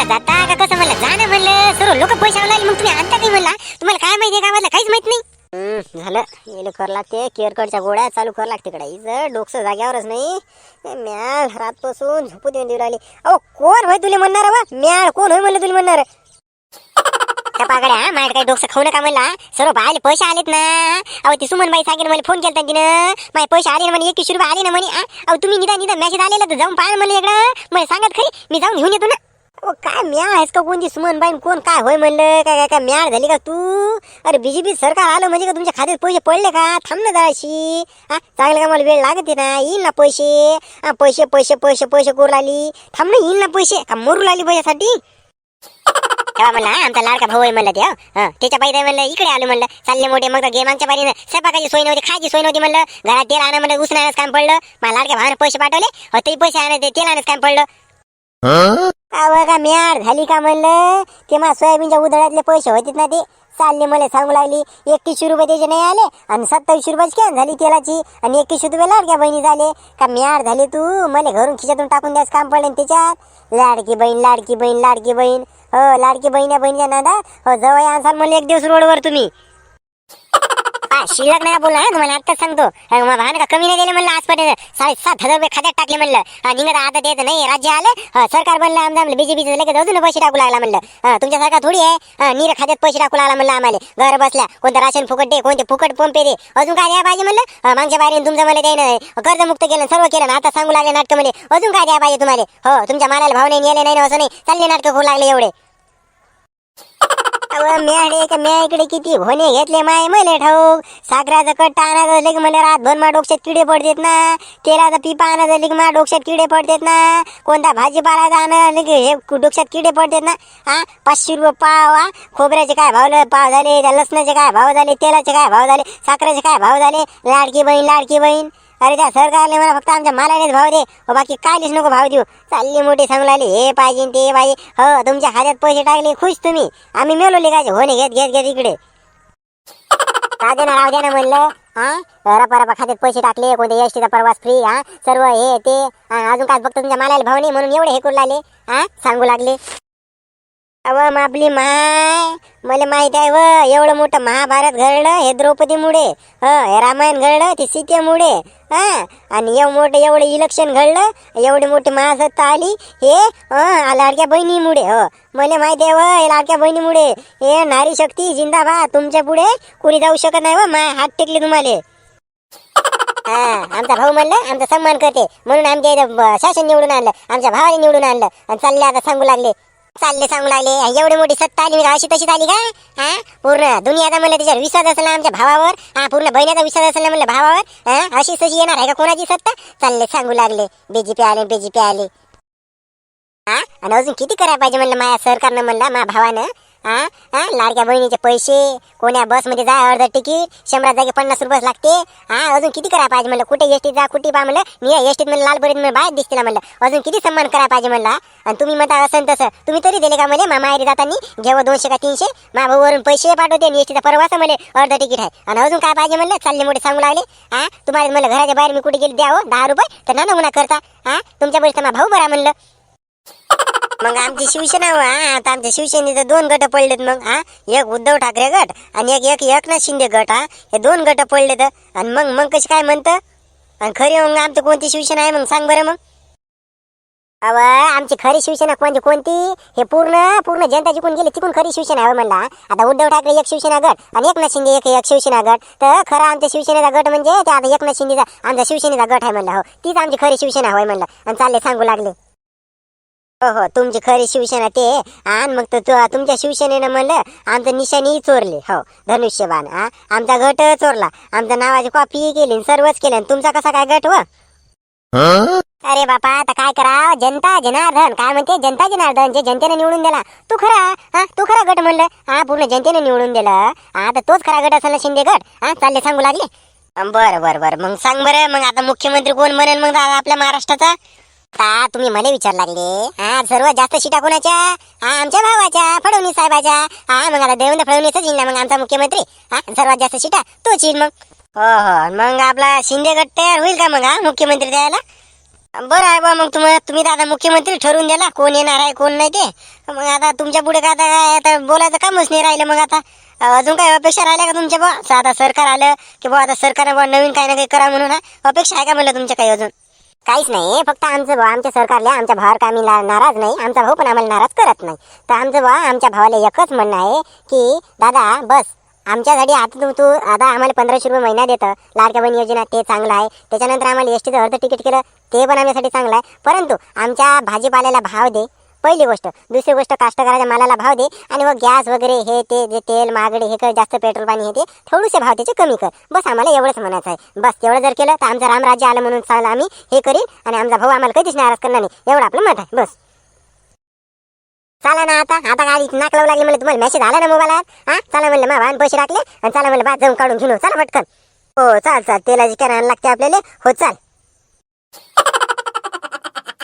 मला जाता का कसं म्हणलं जा ना म्हणलं सर्व लोक पैसे आला मग तुम्ही आणता काही म्हणला तुम्हाला काय माहिती गावाला काहीच माहित नाही. झालं येलं कर लागते केअरकडच्या गोळ्या चालू कर लागते कडा इथं डोकं जाग्यावरच नाही. म्याळ रातपासून झोपू देऊन देऊ राहिली. अहो कोण होय तुला म्हणणार बा म्याळ कोण होय म्हणलं तुला म्हणणार त्या पागड्या माझ्या काही डोकं खाऊ नका म्हणला सर्व बायले पैसे आलेत ना. अहो ती सुमनबाई सांगेन मला फोन केला तिनं माझे पैसे आले ना म्हणे 21 रुपये आले ना म्हणे. अहो तुम्ही निदा मेसेज आलेला तर जाऊन पाहा म्हणलं इकडं मला सांगत खरी मी जाऊन घेऊन येतो ना. ओ काय म्याळ आहेस का कोणती सुमनबाई कोण काय होय म्हणलं काय काय काय म्याळ झाली का तू. अरे बीजेपी सरकार आलं म्हणजे का तुमच्या खात्यात पैसे पडले का थांब ना जराशी. चांगलं का मला वेळ लागते ना येईल ना पैसे. पैसे पैसे पैसे पैसे करू लागली थांब ना येईल ना पैसे का मरू लागली पैशासाठी. तेव्हा म्हणला आमचा लाडका भाऊ आहे म्हणलं ते त्याच्या पाहिजे म्हणलं इकडे आलो म्हणलं चालले मोठे मग गेम आमच्या बारीनं स्वयंपाकाची सोय नव्हती खायची सोय नव्हती म्हणलं घरात तेल आणा म्हणलं उसण्याच काम पडलं मला लाडक्या भावानं पैसे पाठवले ते पैसे आणा तेल आणच काम पडलं. का म्याड झाली का म्हणलं ते मला सोयाबीनच्या उधळ्यातले पैसे होते ना ते चालले मला सांगू लागली 31 रुपये त्याचे नाही आले आणि 27 रुपये स्कॅन झाली तेलाची आणि 21 रुपये लाडक्या बहिणी झाले का म्याड झाले तू मला घरून खिशातून टाकून द्यायचं काम पडलं त्याच्यात लाडकी बहीण लाडकी बहीण लाडकी बहीण हो लाडकी बहिणीच्या नादात हो जवळ आणसाल म्हणलं एक दिवस रोडवर तुम्ही. शिल्लक नाही बोलला तुम्हाला आत्ताच सांगतो भान का कमी नाही दिले म्हणलं आजपर्यंत 7,500 रुपये खात्यात टाकले म्हणलं निघत आता देत नाही राज्य आलं सरकार बनलं आमदार म्हणलं बीजेपीचं लगेच अजून पैसे टाकू लागला म्हणलं तुमच्यासारखा थोडी आहे नीर खात्यात पैसे टाकू लागला म्हणलं आम्हाला घर बसल्या कोणतं राशन फुकट दे कोणते फुकट पंपे दे अजून काय द्या पाहिजे म्हणलं मागच्या बारीने तुमचं मला द्यायनं कर्जमुक्त केलं सर्व केलं आता सांगू लागले नाटकं मध्ये अजून काय द्या पाहिजे तुम्हाला हो तुमच्या मालाला भाव नाही नेले नाही असं नाही चालले नाटकं करू लागले एवढे. म्याडे का म्या इकडे किती होणे घेतले माय मले ठाऊक साखराचं कट्टा आणायचं लगे मला रातभर मा डोक्यात किडे पडतेत ना तेलाचा पिपा आणायचं लगे मा डोक्यात किडे पडतेत ना कोणता भाजीपाला आणायला लगे हे डोक्यात किडे पडतेत ना 500 रुपये पाव खोबऱ्याचे काय भाव पाव झाले त्या लसणाचे काय भाव झाले तेलाचे काय भाव झाले साखरेचे काय भाव झाले लाडकी बहीण अरे त्या सरकारने मला फक्त आमच्या मालानेच भाव दे बाकी कायच नको भाव देऊ चालली मोठी सांगू लागली हे पाहिजे ते पाहिजे हो तुमच्या हातात पैसे टाकले खुश तुम्ही आम्ही मेलोले काय होणे घेत इकडे राहू द्या ना म्हणलं रपा खात्यात पैसे टाकले कोणते एसटीचा प्रवास फ्री सर्व हे ते अजून काय फक्त तुमच्या मालाला भाव नाही म्हणून एवढे हे करू लागले सांगू लागले. अव आपली माय मला माहित आहे व एवढं मोठं महाभारत घडलं हे द्रौपदीमुळे हे रामायण घडलं ते सीतेमुळे आणि एवढं इलेक्शन घडलं एवढी मोठी महासत्ता आली हे लाडक्या बहिणीमुळे मला माहिती आहे व लाडक्या बहिणीमुळे हे नारी शक्ती जिंदाबाद तुमच्या पुढे कोणी जाऊ शकत नाही व माय हात टेकले तुम्हाला. आमचा भाऊ म्हणलं आमचा सन्मान करते म्हणून आमच्या इथं शासन निवडून आणलं आमच्या भावाने निवडून आणलं आणि चालले आता सांगू लागले एवढी मोठी सत्ता आली अशी तशीच आली का पूर्ण दुनियाचा म्हणलं त्याच्यावर विश्वास असेल ना आमच्या भावावर पूर्ण बहिणीचा विश्वास असेल ना म्हणलं भावावर अशी तशी येणार आहे का कोणाची सत्ता चालले सांगू लागले बीजेपी आले आणि अजून किती करायला पाहिजे म्हणलं माझ्या सरकारनं म्हणलं माझ्या भावानं लाडक्या बहिणीचे पैसे कोण्या बसमध्ये जा अर्ध तिकीट 100 जागी 50 रुपये लागते अजून किती करायला पाहिजे म्हणलं कुठे एसटीत जा कुठे पा म्हणलं मी एसटीत म्हणलं लालपरीत म्हणलं बाहेर दिसतील म्हणलं अजून किती सन्मान करायला पाहिजे म्हणलं आणि तुम्ही म्हणता असं तसं तुम्ही तरी दिले का म्हणजे माहेरी जाताना जेव्हा 200 का 300 माझ्या भाऊवरून पैसे पाठवते आणि एसटीचा प्रवास म्हणले अर्ध तिकीट आहे आणि अजून काय पाहिजे म्हणलं चालले मोठे सांगू लागले तुम्हाला म्हणलं घराच्या बाहेर मी कुठे गेले द्यावं 10 रुपये तर ना गुन्हा करता तुमच्या पैसे माझा भाऊ बरा म्हणलं. मग आमची शिवसेना आता आमच्या शिवसेनेचे 2 गट पडलेत मग एक उद्धव ठाकरे गट आणि एक एकनाथ शिंदे गट हे 2 गट पडलेत आणि मग कशी काय म्हणतं आणि खरी मग आमची कोणती शिवसेना आहे मग सांग बरं मग. आमची खरी शिवसेना कोणती हे पूर्ण जनता जिंकून गेली तिकून खरी शिवसेना आहे म्हणला. आता उद्धव ठाकरे एक शिवसेना गट आणि एकनाथ शिंदे एक शिवसेना गट तर खरं आमच्या शिवसेनेचा गट म्हणजे ते आता एकनाथ शिंदेचा आमचा शिवसेनेचा गट आहे म्हणला तीच आमची खरी शिवसेना होय म्हणलं आणि चालले सांगू लागले. हो तुमची खरी शिवसेना ते आणि मग तुमच्या शिवसेनेनं म्हणलं आमचं निशाणी चोरले धनुष्यबाण आमचा गट चोरला आमच्या नावाची कॉपी केली सर्वच केलं तुमचा कसा काय गट अरे बापा आता काय करा जनता जनार्दन काय म्हणते जनता जनार्दन जे जनतेने निवडून दिला तू खरा गट म्हणलं पूर्ण जनतेने निवडून दिलं आता तोच खरा गट असेल शिंदे गट चालले सांगू लागले. बरं मग सांग बरं मग आता मुख्यमंत्री कोण बनेल मग आपल्या महाराष्ट्राचा तुम्ही मला विचार लागले सर्वात जास्त सीटा कोणाच्या आमच्या भावाच्या फडणवीस साहेबाच्या मग आता देवेंद्र फडणवीसच येईल ना मग आमचा मुख्यमंत्री सर्वात जास्त सीटा तोच येईल मग. हो मग आपला शिंदे गट तयार होईल का मग मुख्यमंत्री द्यायला बरं आहे बा, मग तुम्ही तर आता मुख्यमंत्री ठरवून द्याला कोण येणार आहे कोण नाही ते. मग आता तुमच्या पुढे काय आता बोलायचं कामच नाही राहिलं. मग आता अजून काय अपेक्षा राहिल्या का तुमच्या बा? आता सरकार आलं की बा आता सरकारने बा नवीन काही ना काही करा म्हणून अपेक्षा आहे का म्हणलं तुमच्या काही अजून? काहीच नाही, फक्त आमचं भाऊ आमच्या सरकारला आमच्या भावावर का आम्ही नाराज नाही, आमचा भाऊ पण आम्हाला नाराज करत नाही. तर आमचं भाऊ आमच्या भावाला एकच म्हणणं आहे की दादा बस आमच्यासाठी आता तू आता आम्हाला 1500 रुपये महिना देतं लाडक्या बहीण योजना, ते चांगलं आहे. त्याच्यानंतर आम्हाला एसटीचं अर्ध तिकीट केलं, ते पण आमच्यासाठी चांगलं आहे. परंतु आमच्या भाजीपाल्याला भाव दे, पहिली गोष्ट. दुसरी गोष्ट, काष्टकऱ्याच्या मालाला भाव दे. आणि मग गॅस वगैरे हे ते जे तेल महागडे हे कर, जास्त पेट्रोल पाणी हे ते थोडेसे भाव त्याचे कमी कर. बस आम्हाला एवढंच म्हणायचं आहे. बस तेवढं जर केलं तर आमचं रामराज्य आलं म्हणून चाललं आम्ही हे करीन. आणि आमचा भाऊ आम्हाला कधीच नाराज करणार नाही, एवढं आपलं मत आहे. बस चला ना. आता काय नाक लावू लागले म्हणलं, तुम्हाला मेसेज आला ना मोबाईलात? चला म्हणलं मा भावाने पैसे टाकले आणि चला म्हणलं बा जाऊन काढून घेऊन चला पटकन. हो चाल तेलाची कॅन लागते आपल्याला. हो चाल.